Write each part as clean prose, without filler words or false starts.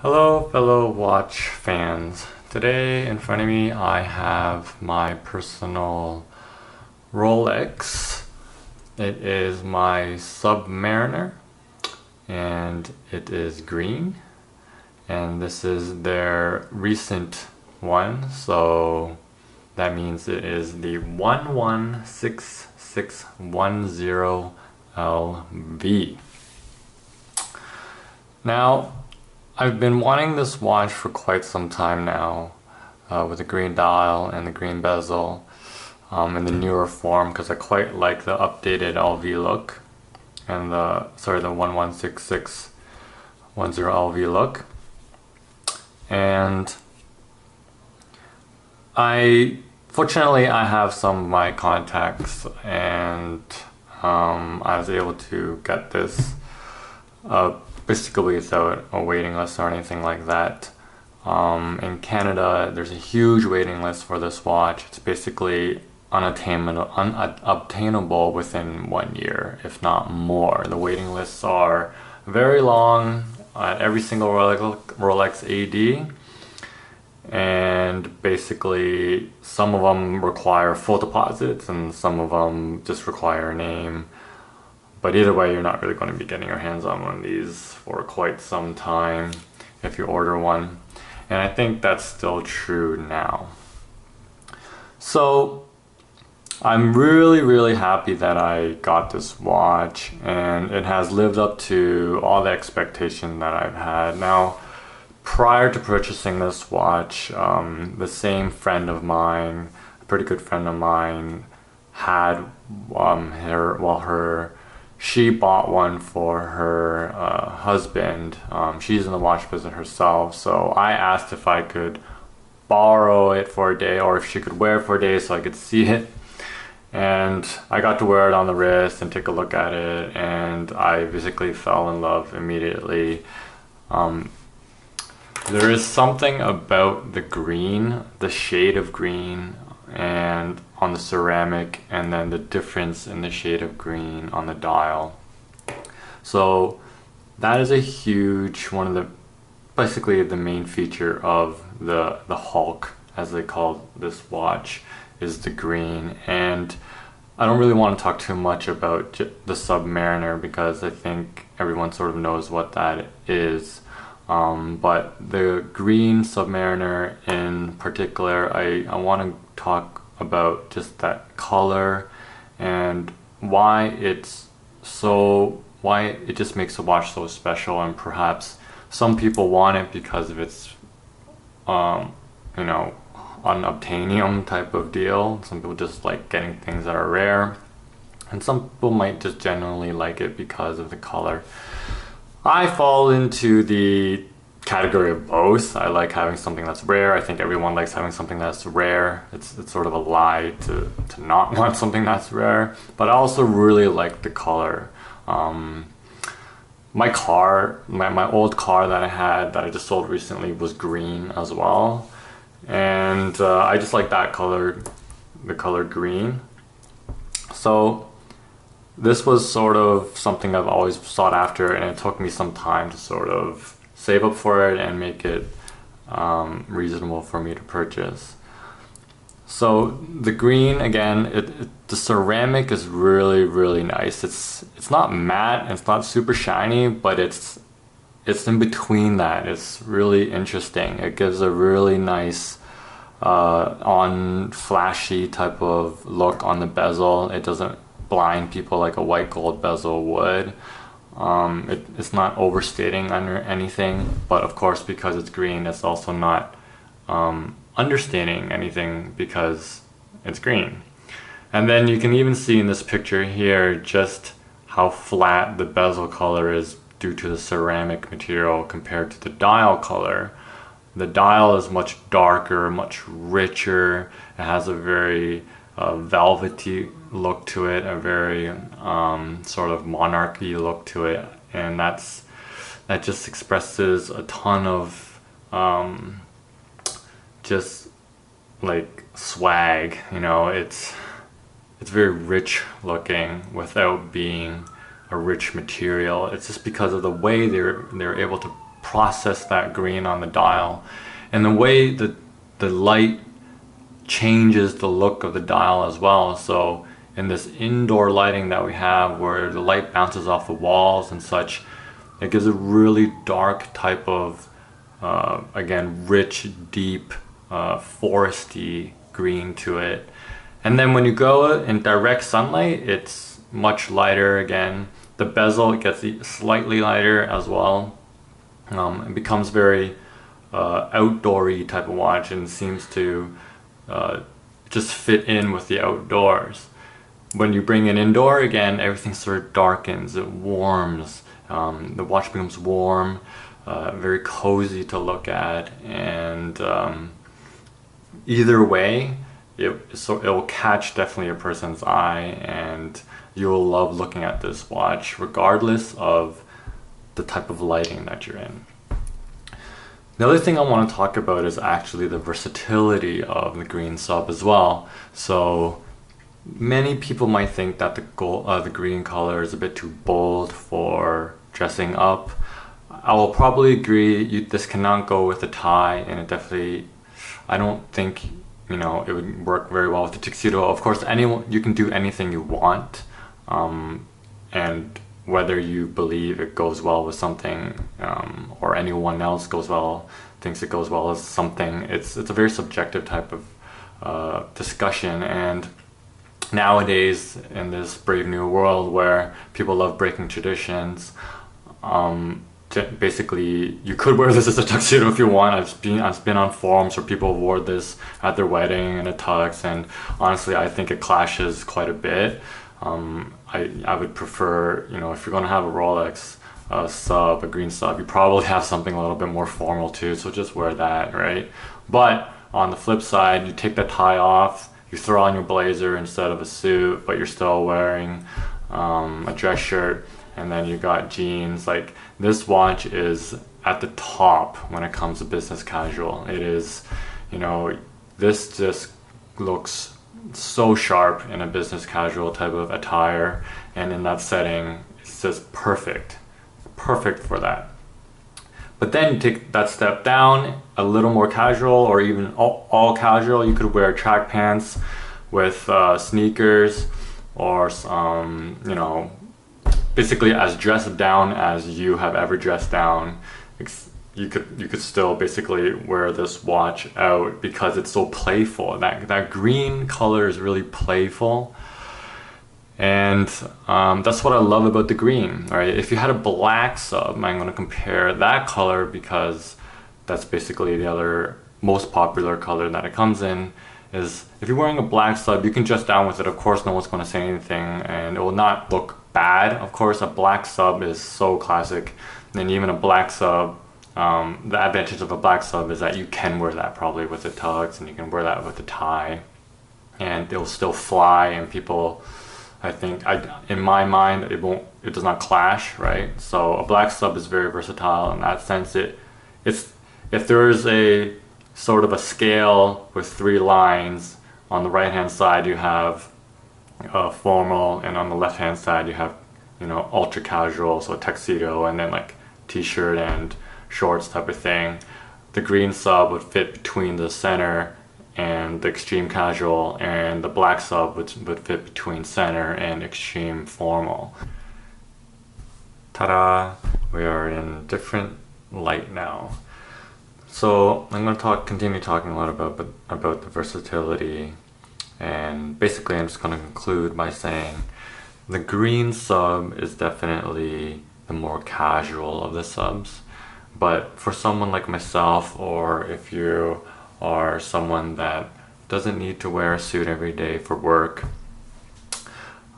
Hello fellow watch fans. Today in front of me I have my personal Rolex. It is my Submariner and it is green, and this is their recent one, so that means it is the 116610 LV. Now, I've been wanting this watch for quite some time now, with the green dial and the green bezel, in the newer form, because I quite like the updated LV look and the 116610 LV look. And fortunately I have some of my contacts, and I was able to get this basically without a waiting list or anything like that. In Canada, there's a huge waiting list for this watch. It's basically unobtainable within 1 year, if not more. The waiting lists are very long at every single Rolex AD, and basically some of them require full deposits and some of them just require a name. But either way, you're not really going to be getting your hands on one of these for quite some time if you order one. And I think that's still true now. So I'm really happy that I got this watch, and it has lived up to all the expectation that I've had. Now, prior to purchasing this watch, the same friend of mine, a pretty good friend of mine, had she bought one for her husband. She's in the watch business herself, so I asked if I could borrow it for a day, or if she could wear it for a day so I could see it. And I got to wear it on the wrist and take a look at it, and I basically fell in love immediately. There is something about the green, the shade of green, and on the ceramic, and then the difference in the shade of green on the dial. So that is a huge one of the, basically the main feature of the Hulk, as they call this watch, is the green. And I don't really want to talk too much about the Submariner because I think everyone sort of knows what that is. But the green Submariner in particular, I want to talk about just that color and why it just makes the watch so special. And perhaps some people want it because of its unobtainium type of deal. Some people just like getting things that are rare, and some people might just generally like it because of the color. I fall into the category of both. I like having something that's rare. I think everyone likes having something that's rare. It's sort of a lie to not want something that's rare, but I also really like the color. My old car that I had, that I just sold recently, was green as well, and I just like that color, the color green. So this was sort of something I've always sought after, and it took me some time to sort of save up for it and make it reasonable for me to purchase. So the green, again, the ceramic is really nice. It's not matte, it's not super shiny, but it's in between that. It's really interesting. It gives a really nice on flashy type of look on the bezel. It doesn't blind people like a white gold bezel would. It's not overstating under anything, but of course, because it's green, it's also not understating anything because it's green. And then you can even see in this picture here just how flat the bezel color is due to the ceramic material compared to the dial color. The dial is much darker, much richer. It has a very velvety look to it, a very sort of monarchy look to it, and that just expresses a ton of just like swag, it's very rich looking without being a rich material. It's just because of the way they're able to process that green on the dial. And the way that the light changes the look of the dial as well. So in this indoor lighting that we have, where the light bounces off the walls and such, it gives a really dark type of, again, rich, deep, foresty green to it. And then when you go in direct sunlight, it's much lighter again. The bezel, it gets slightly lighter as well. It becomes very outdoory type of watch, and seems to just fit in with the outdoors. When you bring it indoor, again, everything sort of darkens, it warms. The watch becomes warm, very cozy to look at, and either way, it will catch definitely a person's eye, and you'll love looking at this watch regardless of the type of lighting that you're in. The other thing I want to talk about is actually the versatility of the green sub as well. So many people might think that the green color is a bit too bold for dressing up. I will probably agree, this cannot go with a tie, and it definitely, I don't think, you know, it would work very well with the tuxedo. Of course, you can do anything you want, and whether you believe it goes well with something, or anyone else thinks it goes well with something, it's a very subjective type of discussion. And nowadays, in this brave new world where people love breaking traditions, basically you could wear this as a tuxedo if you want. I've been on forums where people wore this at their wedding in a tux, and honestly I think it clashes quite a bit. I would prefer, you know, if you're going to have a Rolex sub, a green sub, you probably have something a little bit more formal too, so just wear that, right? But on the flip side, you take the tie off, you throw on your blazer instead of a suit, but you're still wearing a dress shirt, and then you got jeans. Like, this watch is at the top when it comes to business casual. It is, you know, this just looks so sharp in a business casual type of attire, and in that setting it's just perfect for that. But then you take that step down, a little more casual, or even all casual. You could wear track pants with sneakers, or some, you know, basically as dressed down as you have ever dressed down. You could still basically wear this watch out because it's so playful. That green color is really playful, and that's what I love about the green. Right? If you had a black sub, I'm going to compare that color because that's basically the other most popular color that it comes in. Is if you're wearing a black sub, you can dress down with it. Of course, no one's going to say anything, and it will not look bad. Of course, a black sub is so classic, and even a black sub. The advantage of a black sub is that you can wear that probably with a tux, and you can wear that with a tie, and it'll still fly, and people, I think, in my mind, it does not clash, right? So a black sub is very versatile in that sense. If there is a sort of a scale with 3 lines, on the right hand side you have formal, and on the left hand side you have, you know, ultra casual, so a tuxedo, and then like t-shirt and shorts type of thing. The green sub would fit between the center and the extreme casual, and the black sub would fit between center and extreme formal. Ta-da! We are in different light now. So I'm going to continue talking a lot about the versatility, and basically I'm just going to conclude by saying the green sub is definitely the more casual of the subs. But for someone like myself, or if you are someone that doesn't need to wear a suit every day for work,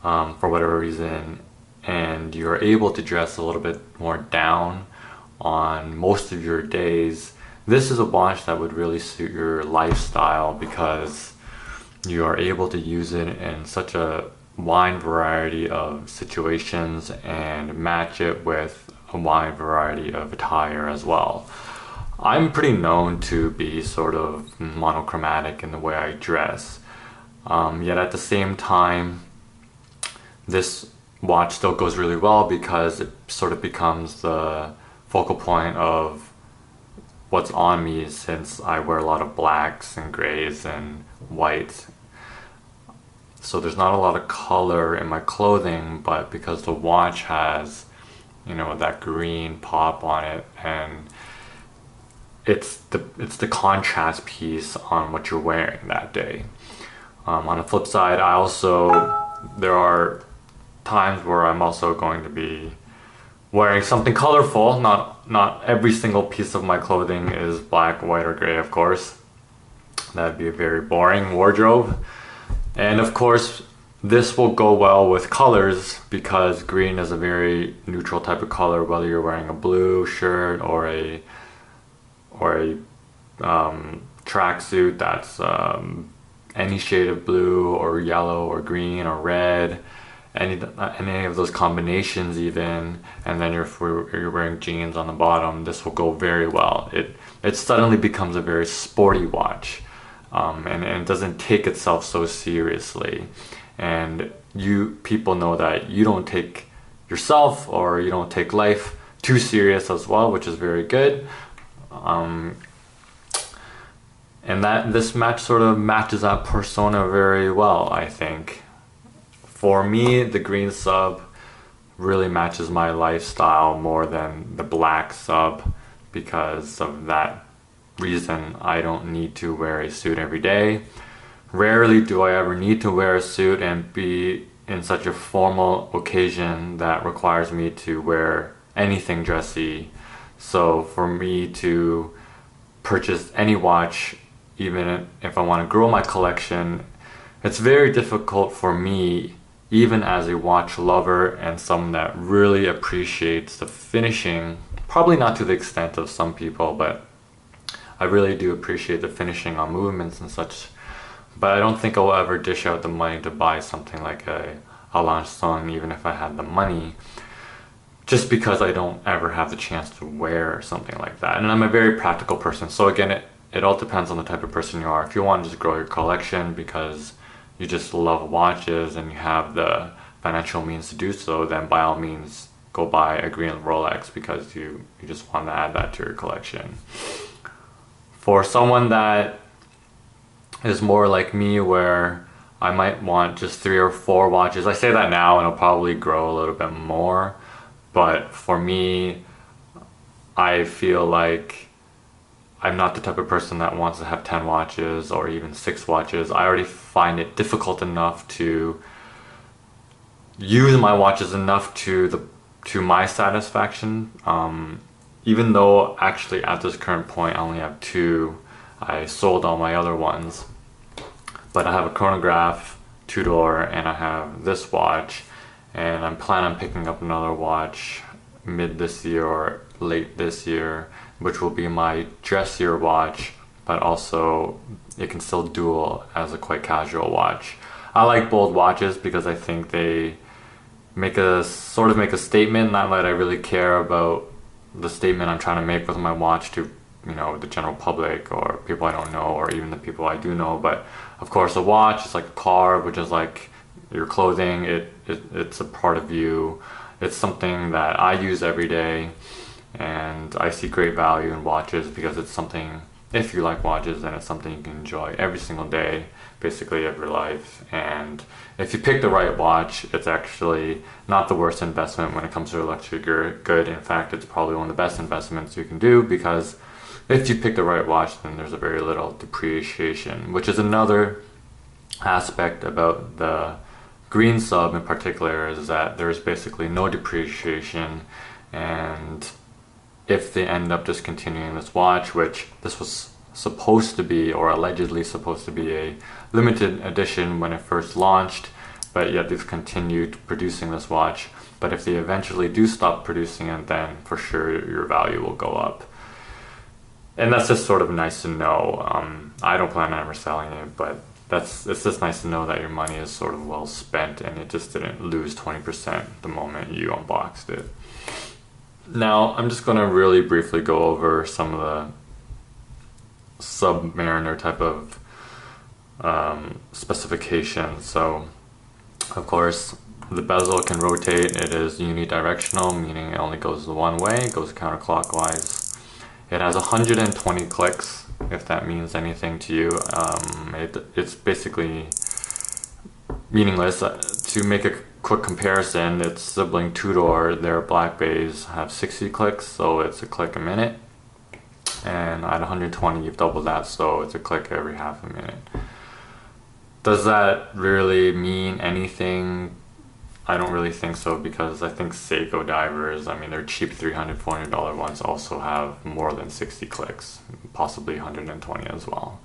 for whatever reason, and you're able to dress a little bit more down on most of your days, this is a watch that would really suit your lifestyle, because you are able to use it in such a wide variety of situations and match it with a wide variety of attire as well. I'm pretty known to be sort of monochromatic in the way I dress, yet at the same time this watch still goes really well because it sort of becomes the focal point of what's on me, since I wear a lot of blacks and grays and whites. So there's not a lot of color in my clothing, but because the watch has, you know, that green pop on it, and it's the contrast piece on what you're wearing that day. On the flip side, there are times where I'm also going to be wearing something colorful. Not every single piece of my clothing is black, white, or gray, of course. That'd be a very boring wardrobe. And of course, this will go well with colors, because green is a very neutral type of color, whether you're wearing a blue shirt or a tracksuit that's any shade of blue or yellow or green or red, any of those combinations even. And then if you're wearing jeans on the bottom, this will go very well. It suddenly becomes a very sporty watch, and it doesn't take itself so seriously. And people know that you don't take yourself, or you don't take life too serious as well, which is very good. And this match sort of matches that persona very well, I think. For me, the green sub really matches my lifestyle more than the black sub. Because of that reason, I don't need to wear a suit every day. Rarely do I ever need to wear a suit and be in such a formal occasion that requires me to wear anything dressy. So for me to purchase any watch, even if I want to grow my collection, it's very difficult for me, even as a watch lover and someone that really appreciates the finishing. Probably not to the extent of some people, but I really do appreciate the finishing on movements and such. But I don't think I'll ever dish out the money to buy something like a Longchamp, even if I had the money, just because I don't ever have the chance to wear something like that. And I'm a very practical person, so again, it all depends on the type of person you are. If you want to just grow your collection because you just love watches and you have the financial means to do so, then by all means go buy a green Rolex, because you just want to add that to your collection. For someone that is more like me, where I might want just 3 or 4 watches, I say that now and it'll probably grow a little bit more, but for me, I feel like I'm not the type of person that wants to have 10 watches or even 6 watches. I already find it difficult enough to use my watches enough to my satisfaction. Even though actually at this current point I only have 2, I sold all my other ones. But I have a chronograph, 2-door, and I have this watch, and I'm planning on picking up another watch mid this year or late this year, which will be my dressier watch, but also it can still dual as a quite casual watch. I like bold watches because I think they make a statement. Not that I really care about the statement I'm trying to make with my watch to, you know, the general public or people I don't know, or even the people I do know. But of course, a watch is like a car, which is like your clothing. It's a part of you. It's something that I use every day, and I see great value in watches because it's something, if you like watches, then it's something you can enjoy every single day, basically of your life. And if you pick the right watch, it's actually not the worst investment when it comes to a luxury good. In fact, it's probably one of the best investments you can do, because if you pick the right watch, then there's a very little depreciation, which is another aspect about the green sub in particular, is that there's basically no depreciation. And if they end up discontinuing this watch, which this was supposed to be, or allegedly supposed to be, a limited edition when it first launched, but yet they've continued producing this watch. But if they eventually do stop producing it, then for sure your value will go up. And that's just sort of nice to know. I don't plan on ever selling it, but it's just nice to know that your money is sort of well spent and it just didn't lose 20% the moment you unboxed it. Now, I'm just going to really briefly go over some of the Submariner type of specifications. So, of course, The bezel can rotate. It is unidirectional, meaning it only goes the one way. It goes counterclockwise. It has 120 clicks, if that means anything to you. It's basically meaningless. To make a quick comparison, its sibling two-door, their Black Bays, have 60 clicks, so it's a click a minute. And at 120, you've doubled that, so it's a click every half a minute. Does that really mean anything? I don't really think so, because I think Seiko divers, I mean, they're cheap $300, $400 ones, also have more than 60 clicks, possibly 120 as well.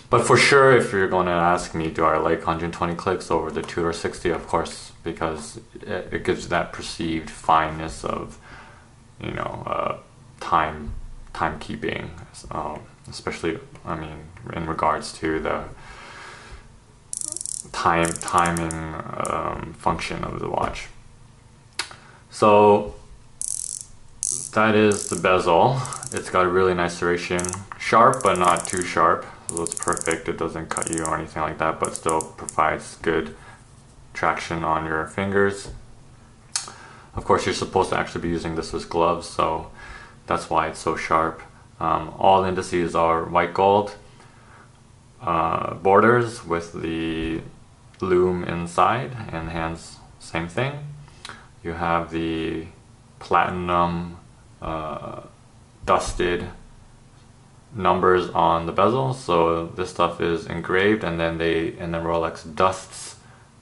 But for sure, if you're going to ask me, do I like 120 clicks over the Tudor 60? Of course, because it gives that perceived fineness of, you know, timekeeping, especially, I mean, in regards to the timing function of the watch. So that is the bezel. It's got a really nice serration, sharp but not too sharp, so it's perfect. It doesn't cut you or anything like that, but still provides good traction on your fingers. Of course, you're supposed to actually be using this with gloves, so that's why it's so sharp. All indices are white gold borders with the lume inside, and hands same thing. You have the platinum dusted numbers on the bezel, so this stuff is engraved, and then Rolex dusts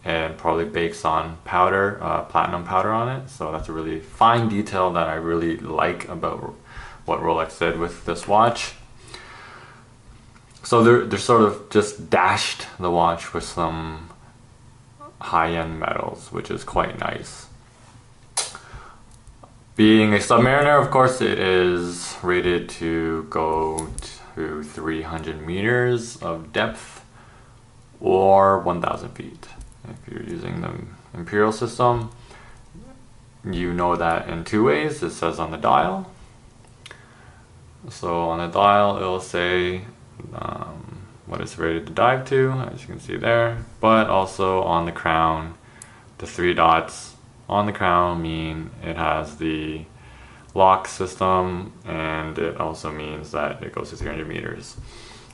and probably bakes on powder, platinum powder on it. So that's a really fine detail that I really like about what Rolex did with this watch. So they're sort of just dashed the watch with some high-end metals, which is quite nice. Being a Submariner, of course, it is rated to go to 300 meters of depth or 1,000 feet. If you're using the Imperial system, you know that in two ways. It says on the dial. So on the dial, it'll say what it's rated to dive to, as you can see there, but also on the crown, the three dots on the crown mean it has the lock system, and it also means that it goes to 300 meters.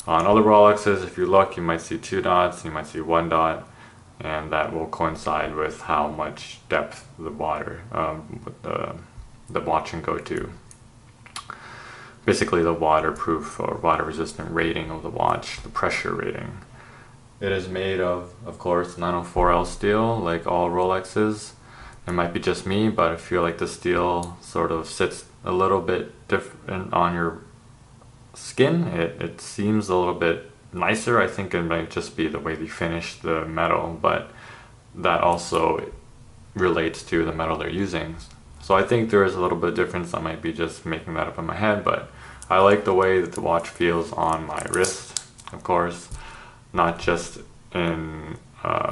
On other Rolexes, if you look, you might see two dots, you might see one dot, and that will coincide with how much depth the water, the watch can go to. Basically the waterproof or water resistant rating of the watch, the pressure rating. It is made of course, 904L steel, like all Rolexes. It might be just me, but I feel like the steel sort of sits a little bit different on your skin. It seems a little bit nicer. I think it might just be the way they finish the metal, but that also relates to the metal they're using. So I think there is a little bit of difference. I might be just making that up in my head, but I like the way that the watch feels on my wrist, of course, not just in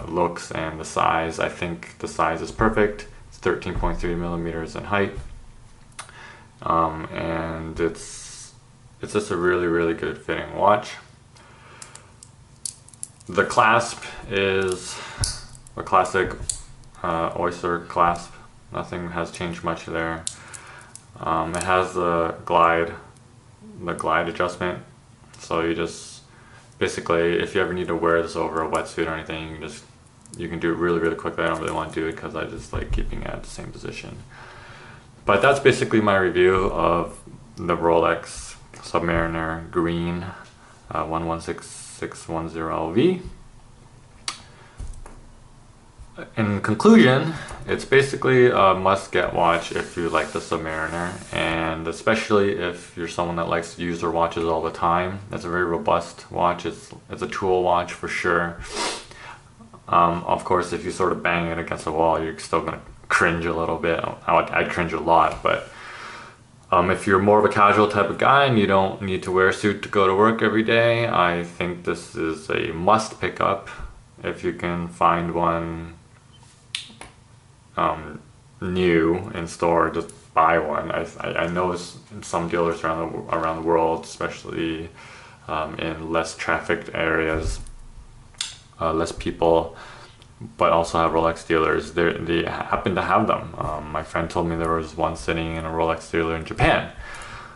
looks and the size. I think the size is perfect. It's 13.3 millimeters in height, and it's just a really good fitting watch. The clasp is a classic oyster clasp. Nothing has changed much there. It has the glide adjustment, so you just basically, if you ever need to wear this over a wetsuit or anything, you can do it really quickly. I don't really want to do it because I just like keeping it at the same position. But that's basically my review of the Rolex Submariner Green 116610LV. In conclusion, it's basically a must-get watch if you like the Submariner, and especially if you're someone that likes to use their watches all the time. It's a very robust watch. It's a tool watch for sure. Of course, if you sort of bang it against the wall, you're still gonna cringe a little bit. I'd cringe a lot, but if you're more of a casual type of guy and you don't need to wear a suit to go to work every day, I think this is a must pick up. If you can find one new in store, just buy one. I know some dealers around the world, especially in less trafficked areas, less people, but also have Rolex dealers. They happen to have them. My friend told me there was one sitting in a Rolex dealer in Japan,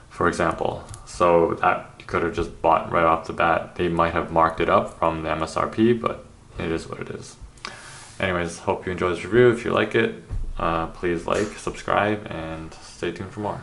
for example. So that you could have just bought right off the bat. They might have marked it up from the MSRP, but it is what it is. Anyways, hope you enjoy this review. If you like it, please like, subscribe, and stay tuned for more.